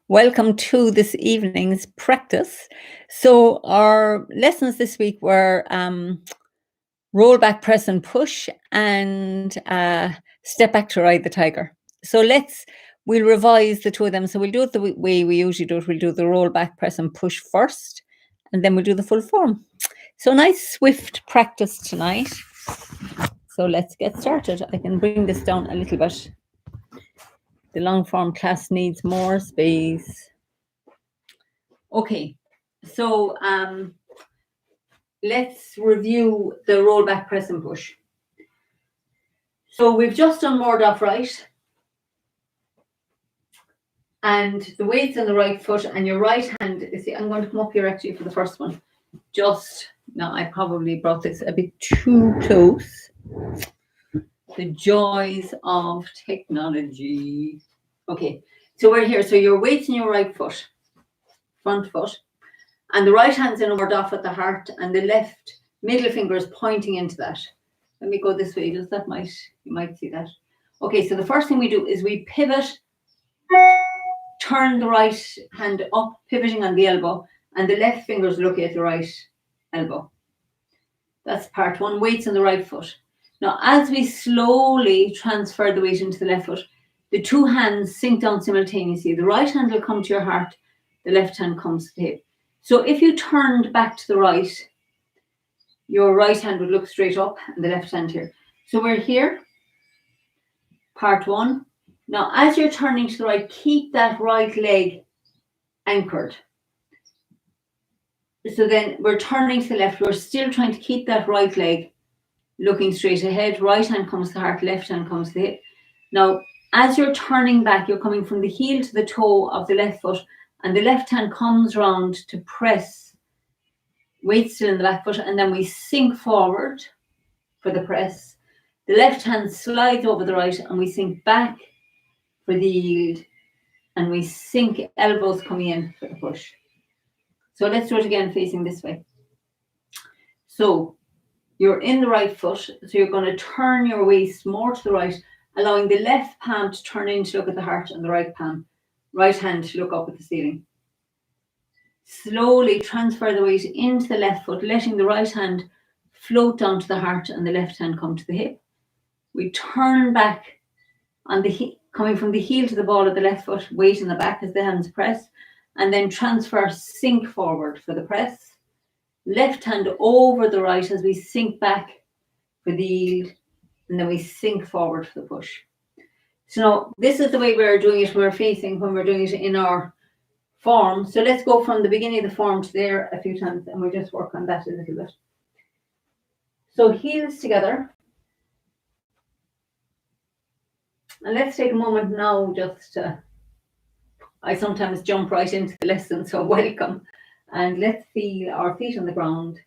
Welcome to this evening's practice. So, our lessons this week were roll back, press, and push, and step back to ride the tiger. So, we'll revise the two of them. So, we'll do it the way we usually do it. We'll do the roll back, press, and push first, and then we'll do the full form. So, nice, swift practice tonight. So, let's get started. I can bring this down a little bit. The long form class needs more space. Okay, so let's review the roll back, press and push. So we've just done ward off right, and the weight's on the right foot, and your right hand. See, I'm going to come up here actually for the first one. Now, I probably brought this a bit too close. The joys of technology. Okay, so we're here. So your weight's in your right foot, front foot. And the right hand's in a ward off at the heart, and the left middle finger is pointing into that. Let me go this way. You might see that. Okay, so the first thing we do is we pivot, turn the right hand up, pivoting on the elbow, and the left fingers look at the right elbow. That's part one. Weight's on the right foot. Now, as we slowly transfer the weight into the left foot, the two hands sink down simultaneously. The right hand will come to your heart, the left hand comes to the hip. So if you turned back to the right, your right hand would look straight up and the left hand here. So we're here, part one. Now, as you're turning to the right, keep that right leg anchored. So then we're turning to the left. We're still trying to keep that right leg looking straight ahead. Right hand comes to the heart, left hand comes to the hip. Now, as you're turning back, you're coming from the heel to the toe of the left foot, and the left hand comes round to press, weight still in the back foot, and then we sink forward for the press. The left hand slides over the right, and we sink back for the yield, and we sink, elbows coming in for the push. So let's do it again, facing this way. So you're in the right foot, so you're going to turn your waist more to the right, allowing the left palm to turn in to look at the heart, and the right hand to look up at the ceiling. Slowly transfer the weight into the left foot, letting the right hand float down to the heart and the left hand come to the hip. We turn back on the coming from the heel to the ball of the left foot, weight in the back as the hands press, and then transfer, sink forward for the press. Left hand over the right as we sink back for the yield, and then we sink forward for the push. So now this is the way we're doing it. We're facing when we're doing it in our form. So let's go from the beginning of the form to there a few times, and we'll just work on that a little bit. So heels together. And let's take a moment now just to, I sometimes jump right into the lesson, so welcome. And let's feel our feet on the ground.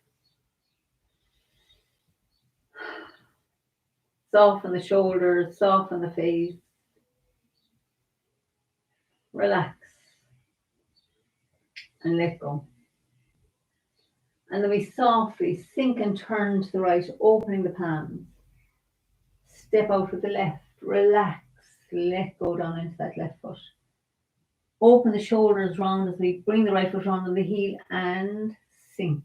Soften the shoulders, soften the face. Relax. And let go. And then we softly sink and turn to the right, opening the palms. Step out with the left, relax, let go down into that left foot. Open the shoulders round as we bring the right foot round on the heel and sink.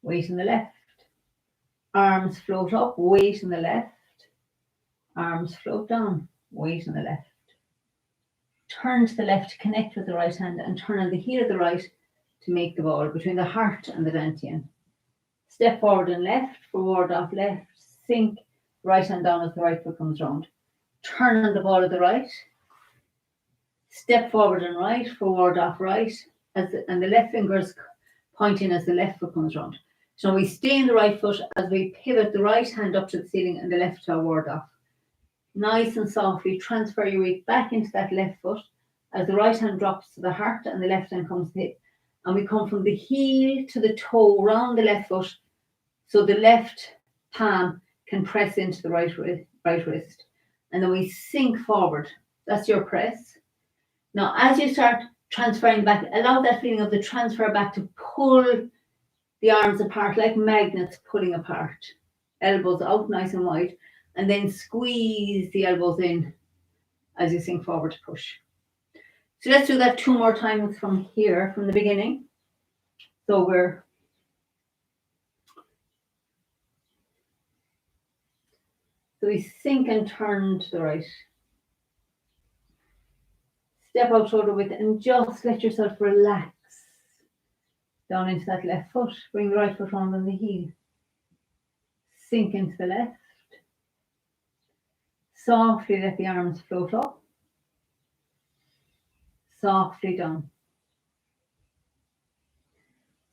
Weight in the left. Arms float up, weight in the left. Arms float down, weight in the left. Turn to the left to connect with the right hand and turn on the heel of the right to make the ball between the heart and the dantian. Step forward and left, forward off left, sink, right hand down as the right foot comes round. Turn on the ball of the right. Step forward and right, forward off right, and the left fingers pointing as the left foot comes round. So we stay in the right foot as we pivot the right hand up to the ceiling and the left toe ward off. Nice and softly transfer your weight back into that left foot as the right hand drops to the heart and the left hand comes to the hip. And we come from the heel to the toe round the left foot so the left palm can press into the right wrist. And then we sink forward. That's your press. Now, as you start transferring back, allow that feeling of the transfer back to pull the arms apart like magnets pulling apart. Elbows out nice and wide. And then squeeze the elbows in as you sink forward to push. So let's do that 2 more times from here, from the beginning. So we sink and turn to the right. Step out shoulder width and just let yourself relax down into that left foot. Bring the right foot round on the heel. Sink into the left. Softly let the arms float up. Softly down.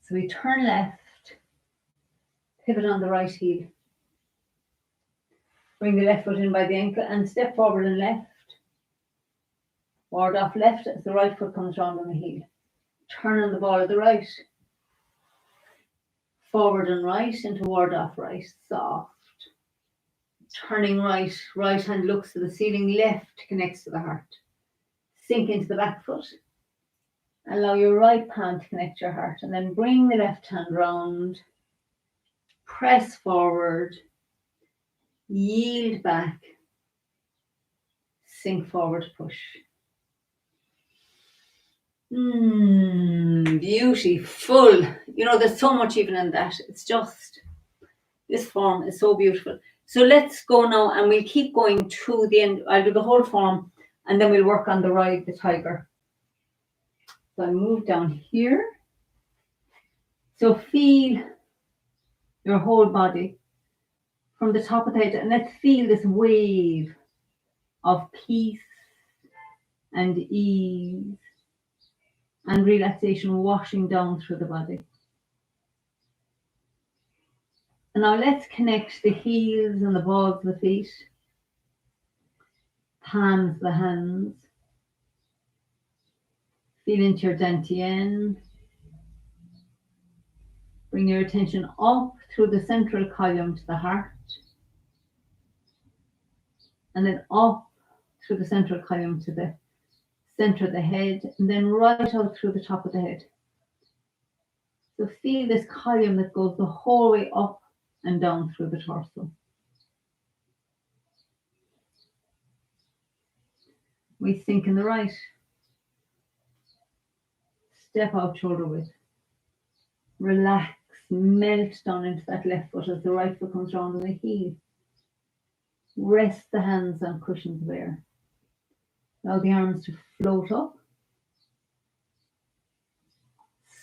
So we turn left, pivot on the right heel. Bring the left foot in by the ankle and step forward and left. Ward off left as the right foot comes round on the heel. Turn on the ball of the right. Forward and right into ward off right. Soft. Turning right. Right hand looks to the ceiling. Left connects to the heart. Sink into the back foot. Allow your right palm to connect your heart. And then bring the left hand round. Press forward. Yield back. Sink forward, push. Beautiful. You know, there's so much even in that. It's just, this form is so beautiful. So let's go now and we'll keep going to the end. I'll do the whole form and then we'll work on the ride the tiger. So I move down here. So feel your whole body from the top of the head and let's feel this wave of peace and ease and relaxation washing down through the body. And now let's connect the heels and the balls of the feet, palms of the hands. Feel into your dantian. Bring your attention up through the central column to the heart. And then up through the central column to the center of the head. And then right out through the top of the head. So feel this column that goes the whole way up and down through the torso. We sink in the right. Step out shoulder width. Relax, melt down into that left foot as the right foot comes round on the heel. Rest the hands on cushions of air. Allow the arms to float up.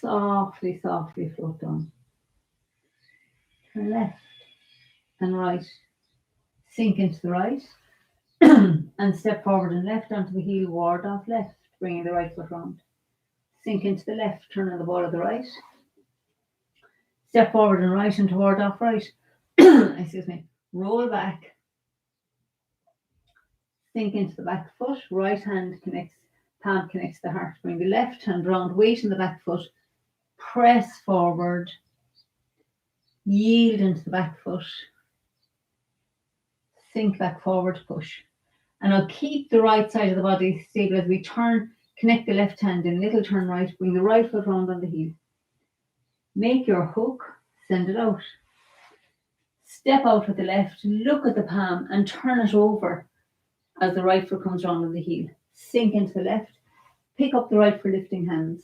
Softly, softly float down. Turn left and right. Sink into the right. And step forward and left onto the heel, ward off left, bringing the right foot round. Sink into the left, turn on the ball of the right. Step forward and right into ward off right. Excuse me. Roll back. Sink into the back foot. Right hand connects, palm connects the heart. Bring the left hand round, weight in the back foot. Press forward. Yield into the back foot. Sink back forward, push. And I'll keep the right side of the body stable as we turn, connect the left hand in, little turn right, bring the right foot round on the heel. Make your hook, send it out. Step out with the left, look at the palm and turn it over as the right foot comes round on the heel. Sink into the left, pick up the right for lifting hands.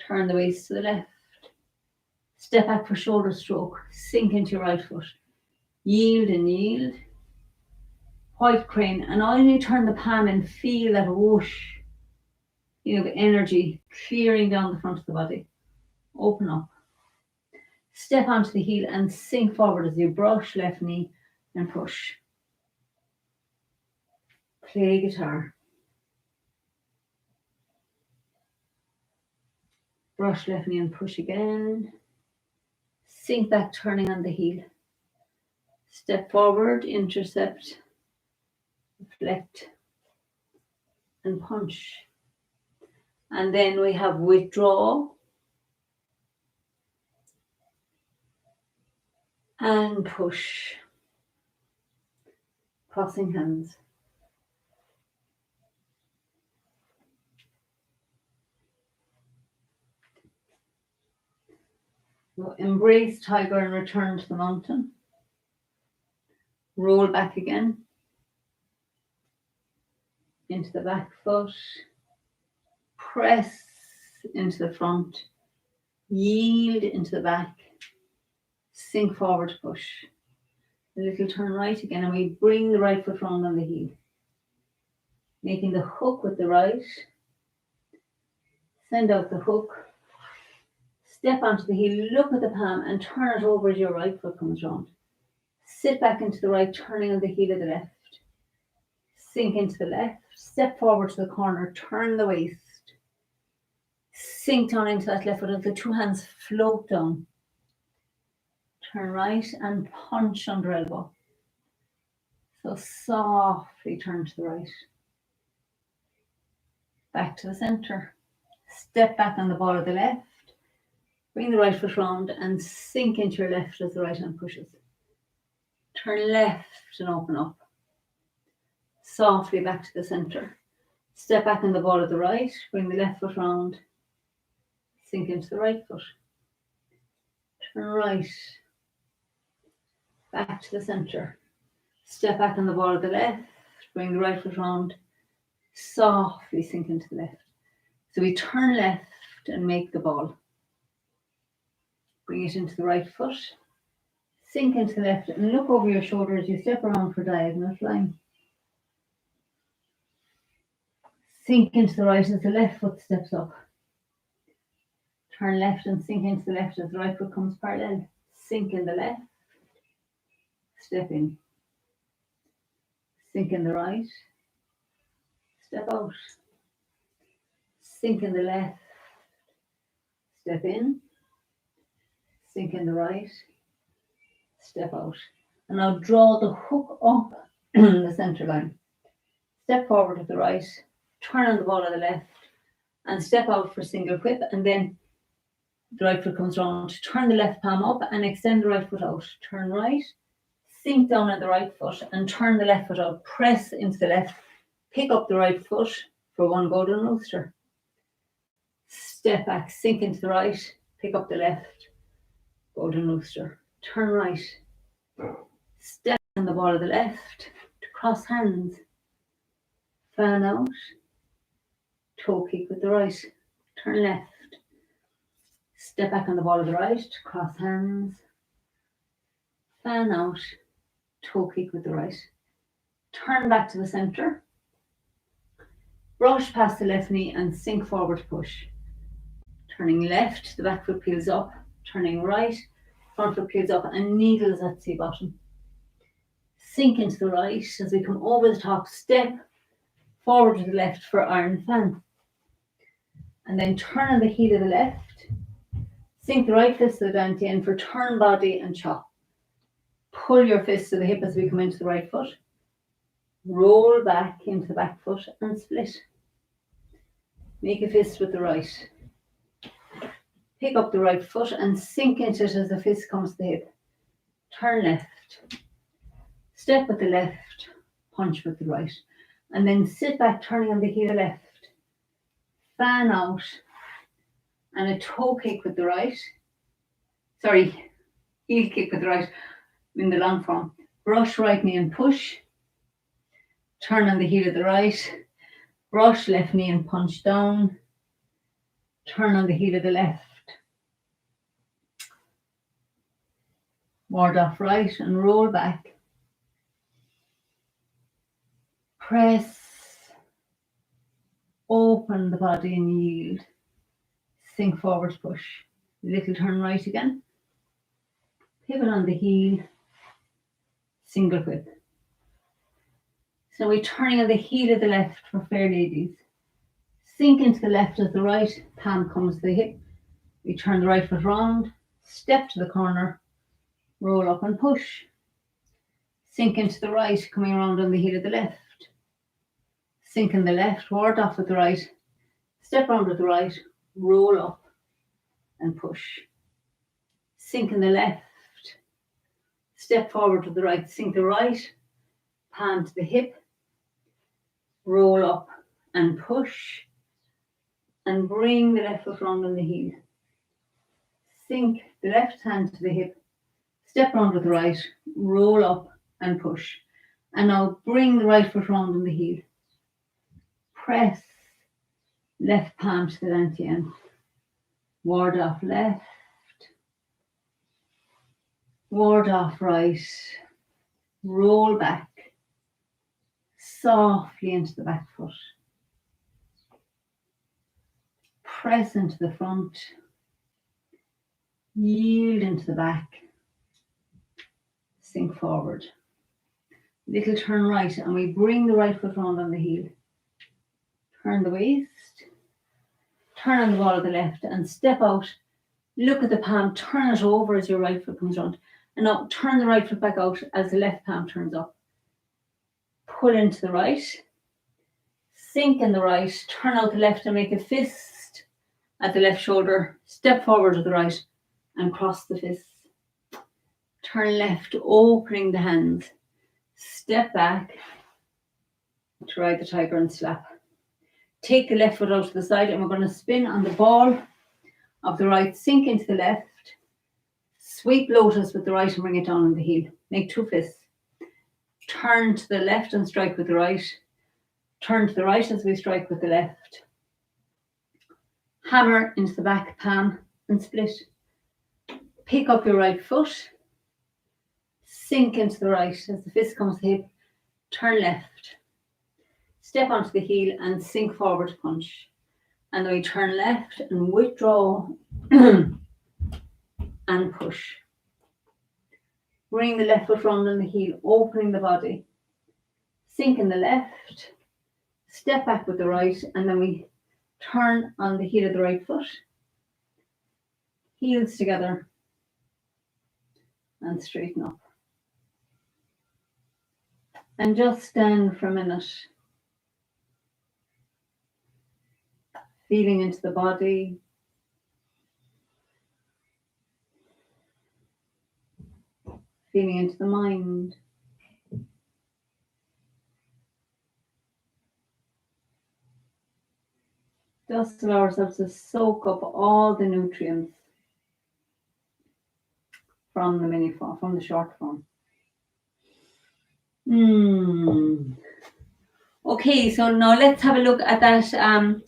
Turn the waist to the left. Step back for shoulder stroke, sink into your right foot. Yield and yield. White crane, and all you turn the palm and feel that whoosh, you know, the energy clearing down the front of the body. Open up. Step onto the heel and sink forward as you brush left knee and push. Play guitar. Brush left knee and push again. Sink back, turning on the heel. Step forward, intercept. Reflect and punch. And then we have withdraw and push. Crossing hands. So embrace tiger and return to the mountain. Roll back again. Into the back foot, press into the front, yield into the back, sink forward, push. A little turn right again, and we bring the right foot round on the heel, making the hook with the right, send out the hook, step onto the heel, look at the palm and turn it over as your right foot comes round. Sit back into the right, turning on the heel of the left. Sink into the left, step forward to the corner, turn the waist. Sink down into that left foot until the two hands float down. Turn right and punch under elbow. So softly turn to the right. Back to the centre. Step back on the ball of the left. Bring the right foot round and sink into your left as the right hand pushes. Turn left and open up. Softly back to the centre. Step back on the ball of the right. Bring the left foot round. Sink into the right foot. Turn right. Back to the centre. Step back on the ball of the left. Bring the right foot round. Softly sink into the left. So we turn left and make the ball. Bring it into the right foot. Sink into the left and look over your shoulder as you step around for diagonal flying. Sink into the right as the left foot steps up. Turn left and sink into the left as the right foot comes parallel. Sink in the left. Step in. Sink in the right. Step out. Sink in the left. Step in. Sink in the right. Step out. And now draw the hook up the centre line. Step forward to the right. Turn on the ball of the left. And step out for single whip. And then the right foot comes round. Turn the left palm up and extend the right foot out. Turn right. Sink down on the right foot and turn the left foot out. Press into the left. Pick up the right foot for one golden rooster. Step back. Sink into the right. Pick up the left. Golden rooster. Turn right. Step on the ball of the left. To cross hands. Fan out. Toe kick with the right. Turn left. Step back on the ball of the right. Cross hands. Fan out. Toe kick with the right. Turn back to the centre. Brush past the left knee and sink forward push. Turning left, the back foot peels up. Turning right, front foot peels up and needles at sea bottom. Sink into the right as we come over the top. Step forward to the left for iron fan. And then turn on the heel of the left. Sink the right fist to the dante end for turn body and chop. Pull your fist to the hip as we come into the right foot. Roll back into the back foot and split. Make a fist with the right. Pick up the right foot and sink into it as the fist comes to the hip. Turn left. Step with the left. Punch with the right. And then sit back turning on the heel left. Fan out. And a toe kick with the right. Sorry, heel kick with the right in the long form. Brush right knee and push. Turn on the heel of the right. Brush left knee and punch down. Turn on the heel of the left. Ward off right and roll back. Press. Open the body and yield. Sink forward, push. Little turn right again. Pivot on the heel. Single whip. So we're turning on the heel of the left for fair ladies. Sink into the left as the right palm comes to the hip. We turn the right foot round. Step to the corner. Roll up and push. Sink into the right, coming around on the heel of the left. Sink in the left, ward off with the right. Step round with the right. Roll up and push. Sink in the left. Step forward to the right. Sink the right. Palm to the hip. Roll up and push. And bring the left foot round on the heel. Sink the left hand to the hip. Step round with the right. Roll up and push. And now bring the right foot round on the heel. Press. Left palm to the dantian. Ward off left. Ward off right. Roll back. Softly into the back foot. Press into the front. Yield into the back. Sink forward. Little turn right, and we bring the right foot round on the heel. Turn the waist. Turn on the ball of the left and step out. Look at the palm. Turn it over as your right foot comes round. And now turn the right foot back out as the left palm turns up. Pull into the right. Sink in the right. Turn out the left and make a fist at the left shoulder. Step forward to the right and cross the fist. Turn left, opening the hands. Step back to ride the tiger and slap. Take the left foot out to the side and we're going to spin on the ball of the right. Sink into the left. Sweep lotus with the right and bring it down on the heel. Make two fists. Turn to the left and strike with the right. Turn to the right as we strike with the left. Hammer into the back palm and split. Pick up your right foot. Sink into the right as the fist comes to the hip. Turn left. Step onto the heel and sink forward to punch. And then we turn left and withdraw and push. Bring the left foot round on the heel, opening the body. Sink in the left. Step back with the right, and then we turn on the heel of the right foot. Heels together and straighten up. And just stand for a minute. Feeling into the body. Feeling into the mind. Just allow ourselves to soak up all the nutrients from the mini form, from the short form. Okay, so now let's have a look at that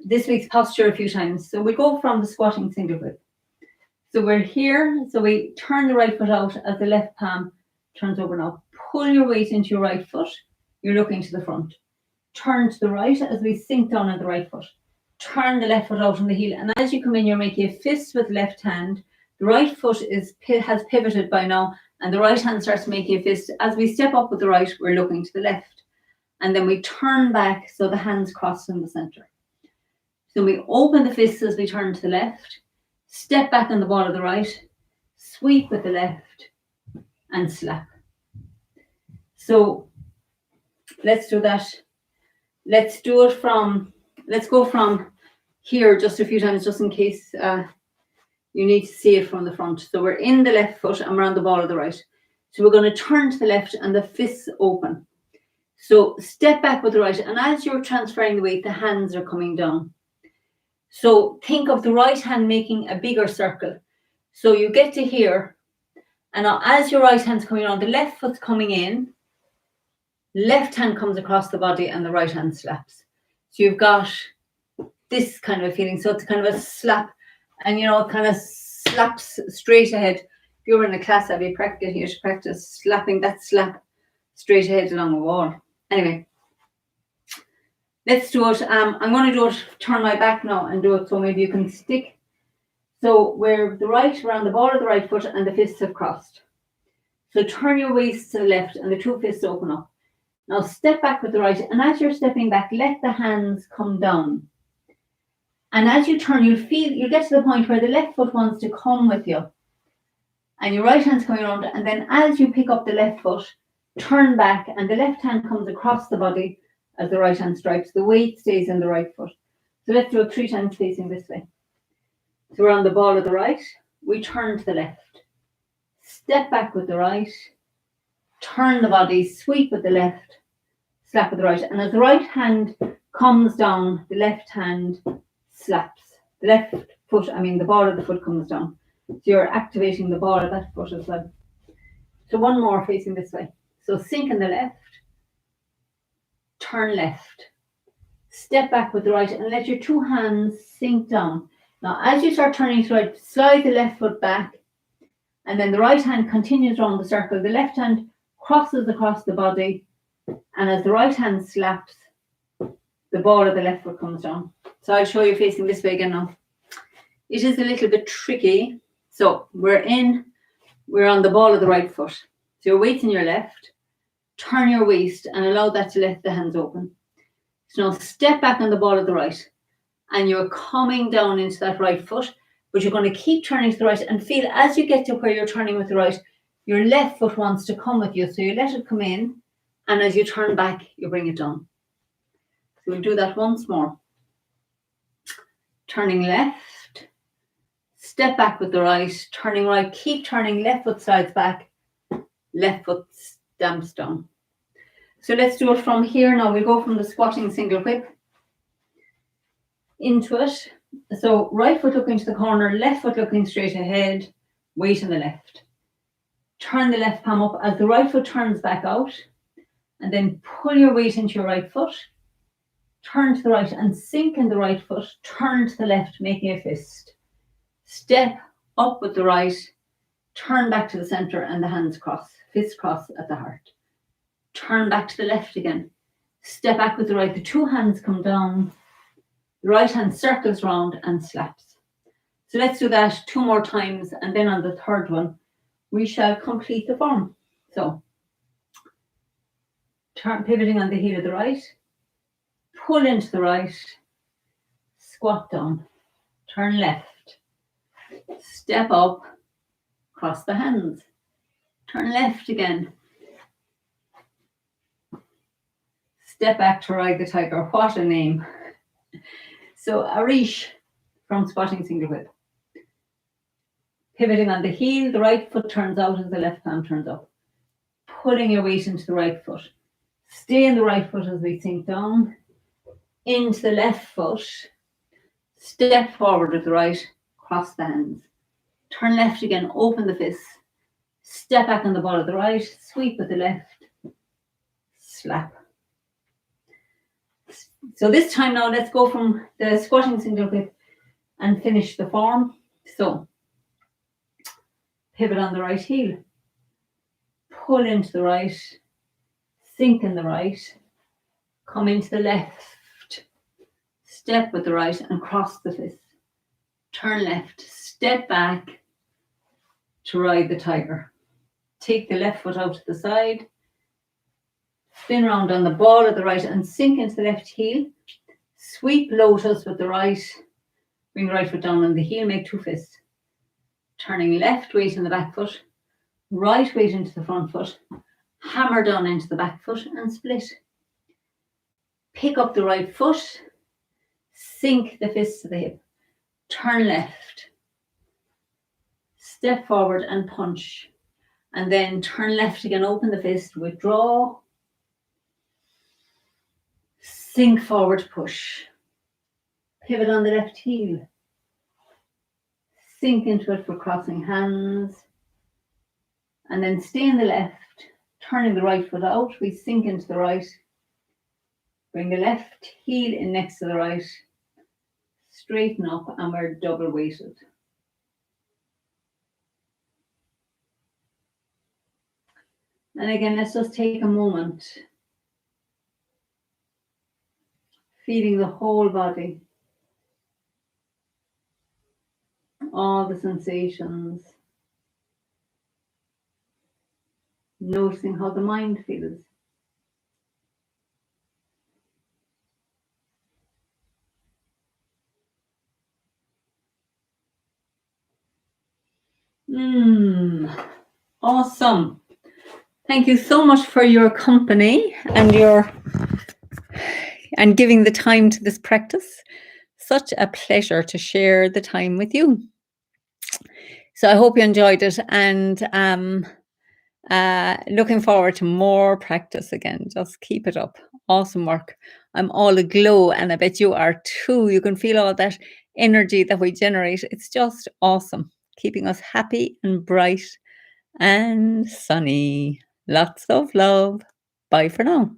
this week's posture a few times. So we go from the squatting single grip. So we're here, so we turn the right foot out as the left palm turns over now. Pull your weight into your right foot. You're looking to the front. Turn to the right as we sink down on the right foot. Turn the left foot out on the heel. And as you come in, you're making a fist with the left hand. The right foot has pivoted by now, and the right hand starts making a fist. As we step up with the right, we're looking to the left. And then we turn back so the hands cross in the center. So we open the fists as we turn to the left. Step back on the ball of the right. Sweep with the left. And slap. So let's do that. Let's go from here just a few times, just in case you need to see it from the front. So we're in the left foot and we're on the ball of the right. So we're going to turn to the left and the fists open. So step back with the right. And as you're transferring the weight, the hands are coming down. So think of the right hand making a bigger circle. So you get to here. And now as your right hand's coming around, the left foot's coming in. Left hand comes across the body and the right hand slaps. So you've got this kind of a feeling. So it's kind of a slap, and it kind of slaps straight ahead. If you were in a class, I'd be practicing, you should practice slapping that slap straight ahead along a wall. Anyway, let's do it. I'm going to do it, turn my back now and do it so maybe you can stick. So we're on the ball of the right foot and the fists have crossed. So turn your waist to the left and the two fists open up. Now step back with the right, and as you're stepping back, let the hands come down. And as you turn, you'll get to the point where the left foot wants to come with you. And your right hand's coming around, and then as you pick up the left foot, turn back, and the left hand comes across the body as the right hand strikes. The weight stays in the right foot. So let's do it 3 times facing this way. So we're on the ball of the right, we turn to the left. Step back with the right, turn the body, sweep with the left, slap with the right. And as the right hand comes down, the left hand slaps. The left foot, the ball of the foot comes down. So you're activating the ball of that foot as well. So one more facing this way. So sink in the left, turn left, Step back with the right and let your two hands sink down. Now, as you start turning to the right, slide the left foot back, and then the right hand continues around the circle. The left hand crosses across the body, and as the right hand slaps, the ball of the left foot comes down. So I'll show you facing this way again now. It is a little bit tricky. So we're on the ball of the right foot. So your weight's in your left. Turn your waist and allow that to let the hands open. So now step back on the ball of the right, and you're coming down into that right foot, but you're going to keep turning to the right and feel as you get to where you're turning with the right, your left foot wants to come with you. So you let it come in, and as you turn back, you bring it down. So we'll do that once more. Turning left, step back with the right, turning right, keep turning, left foot slides back, left foot stamps down. So let's do it from here now. We'll go from the squatting single whip into it. So right foot looking to the corner, left foot looking straight ahead, weight on the left. Turn the left palm up as the right foot turns back out, and then pull your weight into your right foot. Turn to the right and sink in the right foot. Turn to the left, making a fist. Step up with the right, turn back to the center, and the hands cross, fist cross at the heart. Turn back to the left again. Step back with the right. The two hands come down. The right hand circles round and slaps. So let's do that 2 more times, and then on the third one, we shall complete the form. So, pivoting on the heel of the right, pull into the right, squat down, turn left, step up, cross the hands, turn left again, step back to ride the tiger. What a name. So Arish from squatting single whip. Pivoting on the heel, the right foot turns out as the left palm turns up. Pulling your weight into the right foot. Stay in the right foot as we sink down. Into the left foot. Step forward with the right. Cross the hands. Turn left again. Open the fists. Step back on the ball of the right. Sweep with the left. Slap. So this time now, let's go from the squatting single whip and finish the form. So pivot on the right heel. Pull into the right. Sink in the right. Come into the left. Step with the right and cross the fist. Turn left. Step back to ride the tiger. Take the left foot out to the side. Spin round on the ball of the right and sink into the left heel. Sweep lotus with the right. Bring the right foot down on the heel. Make 2 fists. Turning left weight in the back foot. Right weight into the front foot. Hammer down into the back foot and split. Pick up the right foot. Sink the fist to the hip. Turn left. Step forward and punch. And then turn left again. Open the fist. Withdraw. Sink forward, push. Pivot on the left heel. Sink into it for crossing hands. And then stay in the left, turning the right foot out. We sink into the right. Bring the left heel in next to the right. Straighten up, and we're double weighted. And again, let's just take a moment. Feeling the whole body. All the sensations. Noticing how the mind feels. Awesome. Thank you so much for your company and giving the time to this practice. Such a pleasure to share the time with you. So I hope you enjoyed it, and looking forward to more practice again. Just keep it up. Awesome work. I'm all aglow, and I bet you are too. You can feel all that energy that we generate. It's just awesome. Keeping us happy and bright and sunny. Lots of love. Bye for now.